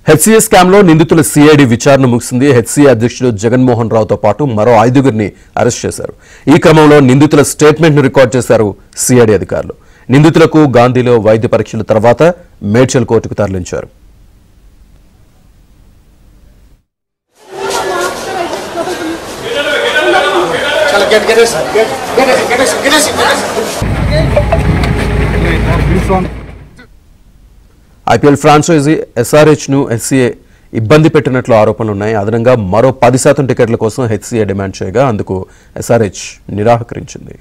HCS scam లో నిందితుల CID విచారణ ముగిసింది. హెచ్సిఏ అధ్యక్షుడు జగన్మోహన్ రావుతో పాటు మరో 5గురిని అరెస్ట్ చేశారు. ఈ క్రమంలో నిందితుల స్టేట్మెంట్ ను రికార్డ్ చేశారు సిఐడి అధికారులు. నిందితులకు గాంధీలో వైద్య పరీక్షల తర్వాత మేడ్చల్ కోర్టుకు తరలించారు. ఐపీఎల్ ఫ్రాంచైజీ ఎస్ఆర్హెచ్ ను హెచ్సిఏ ఇబ్బంది పెట్టినట్లు ఆరోపణలున్నాయి. అదనంగా మరో 10% టికెట్ల కోసం హెచ్సిఏ డిమాండ్ చేయగా అందుకు ఎస్ఆర్హెచ్ నిరాకరించింది.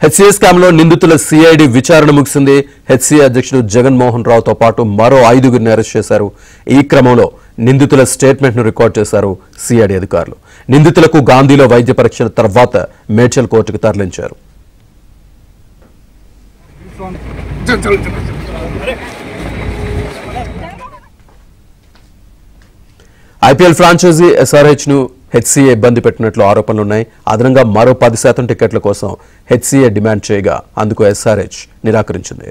హెచ్సిఏ స్కామ్ లో నిందితుల సిఐడి విచారణ ముగిసింది. హెచ్సిఏ అధ్యక్షుడు జగన్మోహన్ రావుతో పాటు మరో 5గురిని అరెస్ట్ చేశారు. ఈ క్రమంలో నిందితుల స్టేట్మెంట్ ను రికార్డ్ చేశారు సిఐడి అధికారులు. నిందితులకు గాంధీలో వైద్య పరీక్షల తర్వాత మేడ్చల్ కోర్టుకు తరలించారు. ఐపీఎల్ ఫ్రాంచైజీ ఎస్ఆర్హెచ్ ను హెచ్సిఏ ఇబ్బంది పెట్టినట్లు ఆరోపణలున్నాయి. అదనంగా మరో 10% టికెట్ల కోసం హెచ్సిఏ డిమాండ్ చేయగా అందుకు ఎస్ఆర్హెచ్ నిరాకరించింది.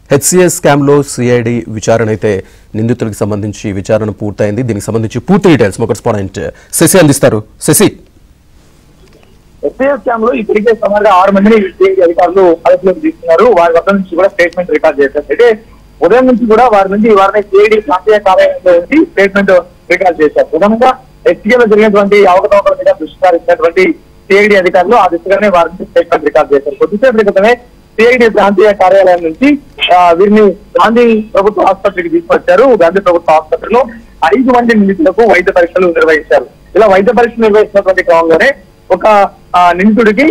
హెచ్సిఏ స్కామ్ లో సిఐడి విచారణ అయితే నిందితులకు సంబంధించి విచారణ పూర్తయింది. దీనికి సంబంధించి పూర్తి డీటెయిల్స్ మా కరెస్పాండెంట్ శశి అందిస్తారు. శశి, హెచ్సిఏ స్కామ్ లో ఇప్పటికే సుమారుగా 6 మందిని సిఐడి అధికారులు అదుపులోకి తీసుకున్నారు. వారి వద్ద నుంచి కూడా స్టేట్మెంట్ రికార్డ్ చేశారు. అయితే ఉదయం నుంచి కూడా వారిని సిఐడి ప్రాంతీయ కార్యాలయంలో నుంచి స్టేట్మెంట్ రికార్డ్ చేశారు. ప్రధానంగా హెచ్సిఏలో జరిగినటువంటి అవకతవకల మీద దృష్టి సారించినటువంటి సిఐడి అధికారులు ఆ దిశగానే వారిని స్టేట్మెంట్ రికార్డ్ చేశారు. కొద్దిసేపటి క్రితమే సిఐడి ప్రాంతీయ కార్యాలయం నుంచి వీరిని గాంధీ ప్రభుత్వ ఆసుపత్రికి తీసుకొచ్చారు. గాంధీ ప్రభుత్వ ఆసుపత్రిలో 5 మంది నిందితులకు వైద్య పరీక్షలు నిర్వహించారు. ఇలా వైద్య పరీక్షలు నిర్వహించినటువంటి క్రమంలోనే ఒక నిందితుడికి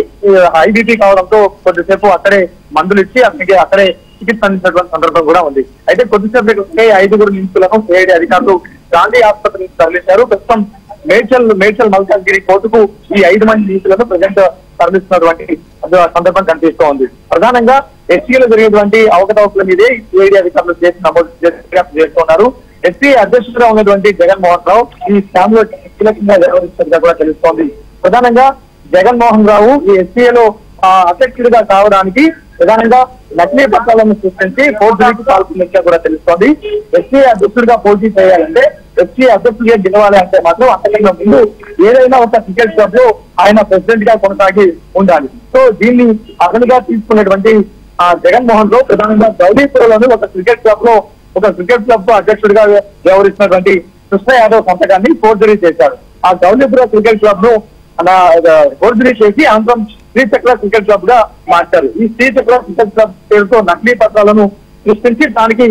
ఐబీపీ కావడంతో కొద్దిసేపు అక్కడే మందులు ఇచ్చి అతనికి అక్కడే చికిత్స అందించినటువంటి సందర్భం కూడా ఉంది. అయితే కొద్దిసేపు 5గురు నిందితులను సిఐడి అధికారులు గాంధీ ఆసుపత్రి నుంచి తరలించారు. ప్రస్తుతం మేడ్చల్ మల్కాజ్గిరి కోర్టుకు ఈ 5 మంది నిందితులను ప్రజెంట్ తరలిస్తున్నటువంటి సందర్భం కనిపిస్తూ ఉంది. ప్రధానంగా హెచ్సిఏలో జరిగేటువంటి అవకతవకల మీదే సిఐడి అధికారులు కేసు నమోదు చేస్తున్నారు. హెచ్సిఏ అధ్యక్షుడిగా ఉన్నటువంటి జగన్మోహన్ రావు ఈ స్కామ్ లో కీలకంగా వ్యవహరిస్తున్నట్టుగా కూడా తెలుస్తోంది. ప్రధానంగా జగన్మోహన్ రావు ఈ హెచ్సిఏలో అధ్యక్షుడిగా కావడానికి ప్రధానంగా నకిలీ పత్రాలను సృష్టించి ఫోర్జరీకి పాల్గొన్నట్టుగా కూడా తెలుస్తోంది. హెచ్సిఏ అధ్యక్షుడిగా పోటీ చేయాలంటే హెచ్సిఏ అధ్యక్షుడిగా గెలవాలి అంటే మాత్రం అంతకన్నా ముందు ఏదైనా ఒక క్రికెట్ క్లబ్ లో ఆయన ప్రెసిడెంట్ గా కొనసాగి ఉండాలి. సో దీన్ని అదనుగా తీసుకున్నటువంటి జగన్మోహన్ రావు ప్రధానంగా గౌరీపురంలోని ఒక క్రికెట్ క్లబ్ అధ్యక్షుడిగా వ్యవహరిస్తున్నటువంటి కృష్ణ యాదవ్ సంతకాన్ని ఫోర్జరీ చేశారు. ఆ గౌరీపురం క్రికెట్ క్లబ్ ను ఫోర్జరీ చేసి అనంతరం శ్రీచక్ర క్రికెట్ క్లబ్ గా మార్చారు. ఈ శ్రీచక్ర క్రికెట్ క్లబ్ పేరుతో నకిలీ పత్రాలను సృష్టించి దానికి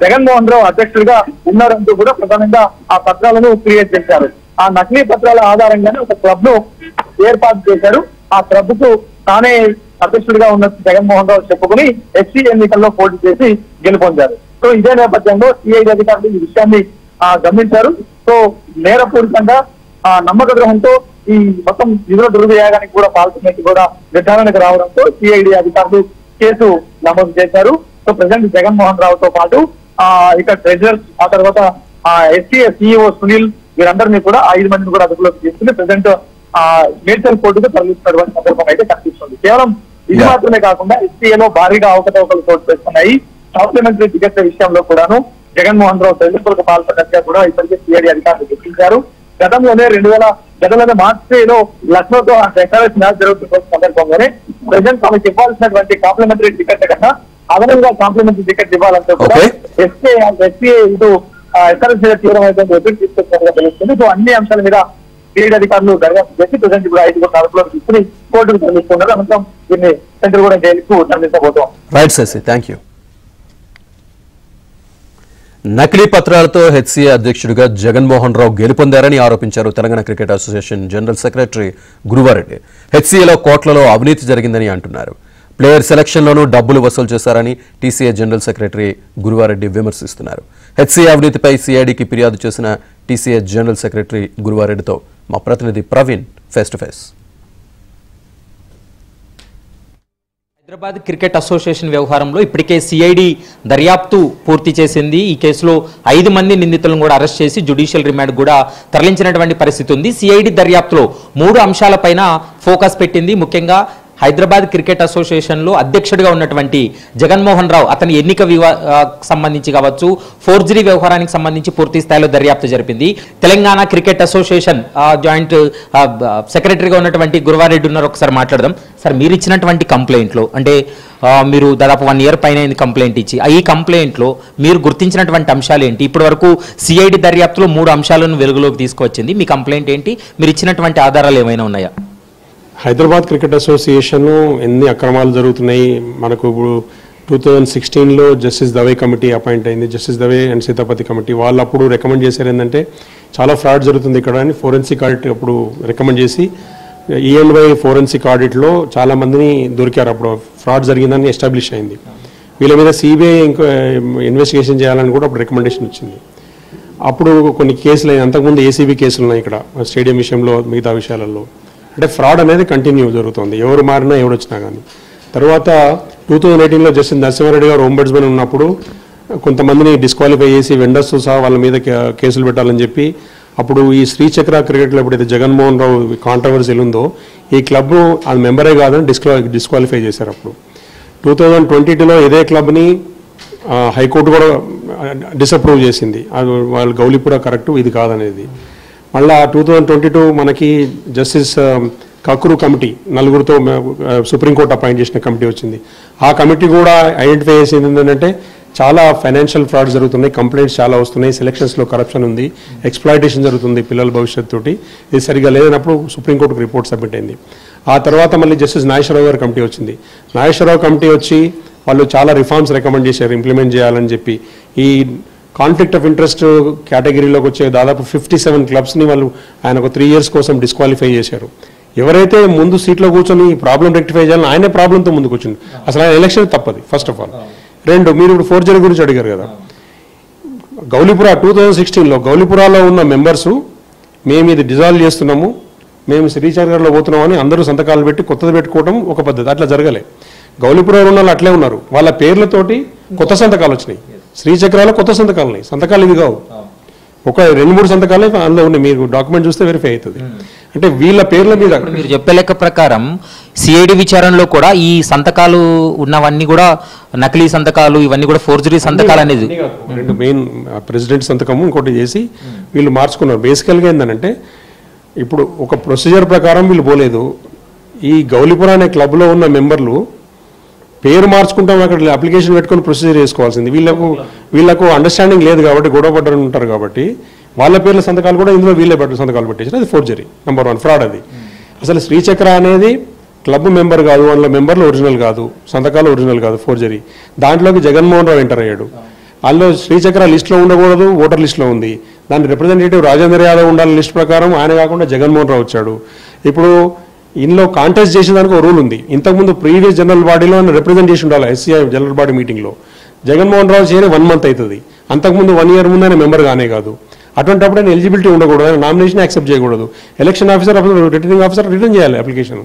జగన్మోహన్ రావు అధ్యక్షుడిగా ఉన్నారంటూ కూడా ప్రధానంగా ఆ పత్రాలను క్రియేట్ చేశారు. ఆ నకిలీ పత్రాల ఆధారంగానే ఒక క్లబ్ ను ఏర్పాటు చేశారు. ఆ క్లబ్ కు తానే అధ్యక్షుడిగా ఉన్న జగన్మోహన్ రావు చెప్పుకుని హెచ్సిఏ ఎన్నికల్లో పోటీ చేసి గెలుపొందారు. సో ఇదే నేపథ్యంలో సిఐడి అధికారులు ఈ విషయాన్ని గమనించారు. సో నేరపూరితంగా నమ్మక ద్రోహంతో ఈ మొత్తం నిధుల దుర్వినియోగానికి కూడా పాల్గొన్నట్టు కూడా నిర్ధారణకు రావడంతో సిఐడి అధికారులు కేసు నమోదు చేశారు. సో ప్రెసిడెంట్ జగన్మోహన్ రావుతో పాటు ఇక ట్రెజరర్ ఆ తర్వాత హెచ్సిఏ సిఇఓ సునీల్ వీరందరినీ కూడా 5 మందిని కూడా అదుపులోకి తీసుకుని ప్రెసెంట్ మేడ్చల్ కోర్టుకు తరలిస్తున్నటువంటి సందర్భం అయితే కనిపిస్తుంది. కేవలం ఇది మాత్రమే కాకుండా ఎస్సీఏలో భారీగా అవకతవకలు చోటు చేసుకున్నాయి. సప్లిమెంటరీ టికెట్ల విషయంలో కూడాను జగన్మోహన్ రావు చెల్లింపులకు పాల్పడ్డట్టుగా కూడా ఇప్పటికే సిఐడి అధికారులు గుర్తించారు. గతంలోనే మార్చిలో లక్నోతో ఎస్ఆర్ఎస్ మ్యాచ్ జరుగుతున్న సందర్భంలోనే ప్రెసెంట్ తమకు ఇవ్వాల్సినటువంటి కాంప్లిమెంటరీ టికెట్ కన్నా అదనంగా కాంప్లిమెంటరీ టికెట్ ఇవ్వాలంటే కూడా ఎస్సీఏ ఇటు ఎస్ఆర్ఎస్ మీద తీవ్రమైనటువంటి ఒత్తిడి తీసుకొచ్చినట్టుగా తెలుస్తుంది. సో అన్ని అంశాల మీద సిఐడి అధికారులు దర్యాప్తు చేసి ప్రెసెంట్ ఇప్పుడు 5 అదుపులోకి తీసుకుని కోర్టుకు తరలిస్తున్నారు. అనంతరం దీన్ని సెంట్రల్ కూడా జైలుకు తరలించబోతాం. Right Sashi, thank you. నకిలీ పత్రాలతో హెచ్సీఏ అధ్యక్షుడిగా జగన్మోహన్ రావు గెలుపొందారని ఆరోపించారు Telangana cricket association general secretary Guruvareddy. హెచ్సీఏలో కోట్లలో అవినీతి జరిగిందని అంటున్నారు. ప్లేయర్ సెలక్షన్లోనూ డబ్బులు వసూలు చేశారని టీసీఏ జనరల్ సెక్రటరీ గురువారెడ్డి విమర్శిస్తున్నారు. హెచ్సీఏ అవినీతిపై సిఐడికి ఫిర్యాదు చేసిన టీసీఏ జనరల్ సెక్రటరీ గురువారెడ్డితో మా ప్రతినిధి Praveen face to face. Hyderabad cricket association వ్యవహారంలో ఇప్పటికే సిఐడి దర్యాప్తు పూర్తి చేసింది. ఈ కేసులో 5 మంది నిందితులను కూడా అరెస్ట్ చేసి జ్యుడిషియల్ రిమాండ్ కూడా తరలించినటువంటి పరిస్థితి ఉంది. సిఐడి దర్యాప్తులో 3 అంశాలపైన ఫోకస్ పెట్టింది. ముఖ్యంగా హైదరాబాద్ క్రికెట్ అసోసియేషన్లో అధ్యక్షుడిగా ఉన్నటువంటి జగన్మోహన్ రావు అతని ఎన్నిక సంబంధించి కావచ్చు, ఫోర్జరీ వ్యవహారానికి సంబంధించి పూర్తి స్థాయిలో దర్యాప్తు జరిపింది. తెలంగాణ క్రికెట్ అసోసియేషన్ జాయింట్ సెక్రటరీగా ఉన్నటువంటి గురువారెడ్డి ఉన్నారు. ఒకసారి మాట్లాడదాం. సార్, మీరు ఇచ్చినటువంటి కంప్లైంట్లో అంటే మీరు దాదాపు 1 year పైన కంప్లైంట్ ఇచ్చి ఈ కంప్లైంట్లో మీరు గుర్తించినటువంటి అంశాలు ఏంటి? ఇప్పటి వరకు సిఐడి దర్యాప్తులో 3 అంశాలను వెలుగులోకి తీసుకొచ్చింది. మీ కంప్లైంట్ ఏంటి? మీరు ఇచ్చినటువంటి ఆధారాలు ఏమైనా ఉన్నాయా? హైదరాబాద్ క్రికెట్ అసోసియేషన్ ఎన్ని అక్రమాలు జరుగుతున్నాయి మనకు ఇప్పుడు 2016లో జస్టిస్ దవే కమిటీ అపాయింట్ అయింది. Justice Dave and Sitapathi committee వాళ్ళు అప్పుడు రికమెండ్ చేశారు ఏంటంటే చాలా ఫ్రాడ్ జరుగుతుంది ఇక్కడ అని ఫోరెన్సిక్ ఆడిట్ అప్పుడు రికమెండ్ చేసి ఈఎన్వై ఫోరెన్సిక్ ఆడిట్లో చాలా మందిని దొరికారు. అప్పుడు ఫ్రాడ్ జరిగిందని ఎస్టాబ్లిష్ అయింది. వీళ్ళ మీద సిబిఐ ఇంకా ఇన్వెస్టిగేషన్ చేయాలని కూడా అప్పుడు రికమెండేషన్ వచ్చింది. అప్పుడు కొన్ని కేసులు అంతకుముందు ఏసీబీ కేసులు ఉన్నాయి ఇక్కడ స్టేడియం విషయంలో, మిగతా విషయాలలో. అంటే ఫ్రాడ్ అనేది కంటిన్యూ జరుగుతుంది, ఎవరు మారినా ఎవరు వచ్చినా కానీ. తర్వాత 2018లో జస్టిస్ నరసింహారెడ్డి గారు ఓంబడ్స్మన్ ఉన్నప్పుడు కొంతమందిని డిస్క్వాలిఫై చేసి వెండర్స్ సహా వాళ్ళ మీద కేసులు పెట్టాలని చెప్పి అప్పుడు ఈ శ్రీచక్ర క్రికెట్లో ఎప్పుడైతే జగన్మోహన్ రావు కాంట్రవర్సీలు ఉందో ఈ క్లబ్ అది మెంబరే కాదని డిస్క్వాలిఫై చేశారు. అప్పుడు 2022లో ఇదే క్లబ్ని హైకోర్టు కూడా డిసప్రూవ్ చేసింది. అది వాళ్ళు గౌలిపుర కరెక్ట్, ఇది కాదనేది. మళ్ళా 2022 మనకి జస్టిస్ కక్రు కమిటీ 4గురితో సుప్రీంకోర్టు అపాయింట్ చేసిన కమిటీ వచ్చింది. ఆ కమిటీ కూడా ఐడెంటిఫై చేసింది ఏంటంటే చాలా ఫైనాన్షియల్ ఫ్రాడ్ జరుగుతున్నాయి, కంప్లైంట్స్ చాలా వస్తున్నాయి, సెలక్షన్స్లో కరప్షన్ ఉంది, ఎక్స్ప్లాయిటేషన్ జరుగుతుంది పిల్లల భవిష్యత్తుతోటి, ఇది సరిగా లేదన్నప్పుడు సుప్రీంకోర్టుకు రిపోర్ట్ సబ్మిట్ అయింది. ఆ తర్వాత మళ్ళీ జస్టిస్ నాగేశ్వరరావు గారి కమిటీ వచ్చింది. నాగేశ్వరరావు కమిటీ వచ్చి వాళ్ళు చాలా రిఫార్మ్స్ రికమెండ్ చేశారు ఇంప్లిమెంట్ చేయాలని చెప్పి. ఈ కాన్ఫ్లిక్ట్ ఆఫ్ ఇంట్రెస్ట్ కేటగిరీలోకి వచ్చే దాదాపు 57 క్లబ్స్ని వాళ్ళు ఆయన ఒక 3 years కోసం డిస్క్వాలిఫై చేశారు. ఎవరైతే ముందు సీట్లో కూర్చొని ప్రాబ్లం రెక్టిఫై చేయాలని ఆయనే ప్రాబ్లంతో ముందుకు వచ్చింది. అసలు ఆయన ఎలక్షన్ తప్పది ఫస్ట్ ఆఫ్ ఆల్. 2, మీరు ఇప్పుడు ఫోర్జరీ గురించి అడిగారు కదా. గౌలిపుర 2016లో గౌలిపురాలో ఉన్న మెంబర్సు మేము ఇది డిజాల్వ్ చేస్తున్నాము, మేము శ్రీచక్రలో పోతున్నామని అందరూ సంతకాలు పెట్టి కొత్తది పెట్టుకోవడం ఒక పద్ధతి. అట్లా జరగలే. గౌలిపురంలో ఉన్న వాళ్ళు అట్లే ఉన్నారు, వాళ్ళ పేర్లతోటి కొత్త సంతకాలు వచ్చినాయి. శ్రీచక్రాలో కొత్త సంతకాలు ఉన్నాయి, సంతకాలు ఇవి కావు. ఒక 2-3 సంతకాలు అందులో ఉన్నాయి, మీరు డాక్యుమెంట్ చూస్తే వెరిఫై అవుతుంది. అంటే వీళ్ళ పేర్ల మీద మీరు చెప్పే లెక్క ప్రకారం సిఐడి విచారణలో కూడా ఈ సంతకాలు ఉన్నవన్నీ కూడా నకిలీ సంతకాలు, ఇవన్నీ కూడా ఫోర్జరీ సంతకాలు అనేది 2 మెయిన్ ప్రెసిడెంట్ సంతకము ఇంకోటి చేసి వీళ్ళు మార్చుకున్నారు. బేసికల్గా ఏంటంటే ఇప్పుడు ఒక ప్రొసీజర్ ప్రకారం వీళ్ళు పోలేదు. ఈ గౌలిపుర అనే క్లబ్లో ఉన్న మెంబర్లు పేరు మార్చుకుంటాం అక్కడ అప్లికేషన్ పెట్టుకొని ప్రొసీజర్ చేసుకోవాల్సింది. వీళ్ళకు అండర్స్టాండింగ్ లేదు కాబట్టి గొడవ పడ్డారు ఉంటారు కాబట్టి వాళ్ళ పేర్ల సంతకాలు కూడా ఇందులో వీళ్ళే సంతకాలు పెట్టేసారు. అది ఫోర్జరీ, నెంబర్ 1 ఫ్రాడ్. అది అసలు శ్రీచక్ర అనేది క్లబ్ మెంబర్ కాదు, అందులో మెంబర్లు ఒరిజినల్ కాదు, సంతకాలు ఒరిజినల్ కాదు, ఫోర్జరీ. దాంట్లోకి జగన్మోహన్ రావు ఎంటర్ అయ్యాడు. అందులో శ్రీచక్ర లిస్టులో ఉండకూడదు, ఓటర్ లిస్టులో ఉంది. దాని రిప్రజెంటేటివ్ రాజేంద్ర యాదవ్ ఉండాలి లిస్ట్ ప్రకారం, ఆయన కాకుండా జగన్మోహన్ రావు వచ్చాడు. ఇప్పుడు ఇందులో కాంటెస్ట్ చేసేదానికి ఒక రూల్ ఉంది. ఇంతకుముందు ప్రీవియస్ జనరల్ బాడీలో రిప్రజెంట్ చేసి ఉండాలి ఎస్సీఐ జనరల్ బాడీ మీటింగ్లో. జగన్మోహన్ రావు చేయని 1 month అవుతుంది. అంతకుముందు 1 year ముందు ఆయన మెంబర్ కానే కాదు. అటువంటిప్పుడు ఆయన ఎలిజిబిలిటీ ఉండకూడదు, ఆయన నామినేషన్ యాక్సెప్ట్ చేయకూడదు. Election officer returning officer return చేయాలి అప్లికేషన్.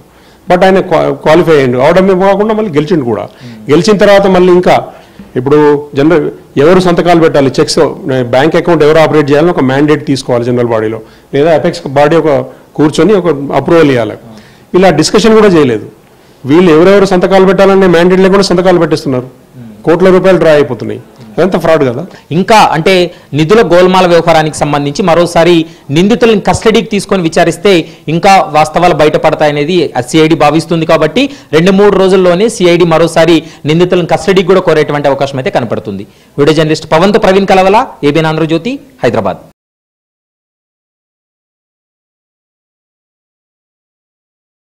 బట్ ఆయన క్వాలిఫై అయ్యిండు, అవడమే కాకుండా మళ్ళీ గెలిచిండు కూడా. గెలిచిన తర్వాత మళ్ళీ ఇంకా ఇప్పుడు జనరల్ ఎవరు సంతకాలు పెట్టాలి, చెక్స్ బ్యాంక్ అకౌంట్ ఎవరు ఆపరేట్ చేయాలని ఒక మ్యాండేట్ తీసుకోవాలి జనరల్ బాడీలో, లేదా అపెక్స్ బాడీ ఒక కూర్చొని ఒక అప్రూవల్ ఇవ్వాలి. ఇలా డిస్కషన్ కూడా చేయలేదు. వీళ్ళు ఎవరెవరు సంతకాలు పెట్టాలనే మ్యాండేట్ లేకుండా సంతకాలు పెట్టిస్తున్నారు. కోట్ల రూపాయలు డ్రా అయిపోతున్నాయి. అదంతా ఫ్రాడ్ కదా. ఇంకా అంటే నిధుల గోల్మాల వ్యవహారానికి సంబంధించి మరోసారి నిందితులను కస్టడీకి తీసుకొని విచారిస్తే ఇంకా వాస్తవాలు బయటపడతాయనేది సిఐడి భావిస్తుంది. కాబట్టి 2-3 రోజుల్లోనే సిఐడి మరోసారి నిందితులను కస్టడీకి కూడా కోరేటువంటి అవకాశం అయితే కనపడుతుంది. వీడియో జర్నలిస్ట్ పవన్తో ప్రవీణ్ కలవల, ఏబిఎన్ ఆంధ్రజ్యోతి, హైదరాబాద్.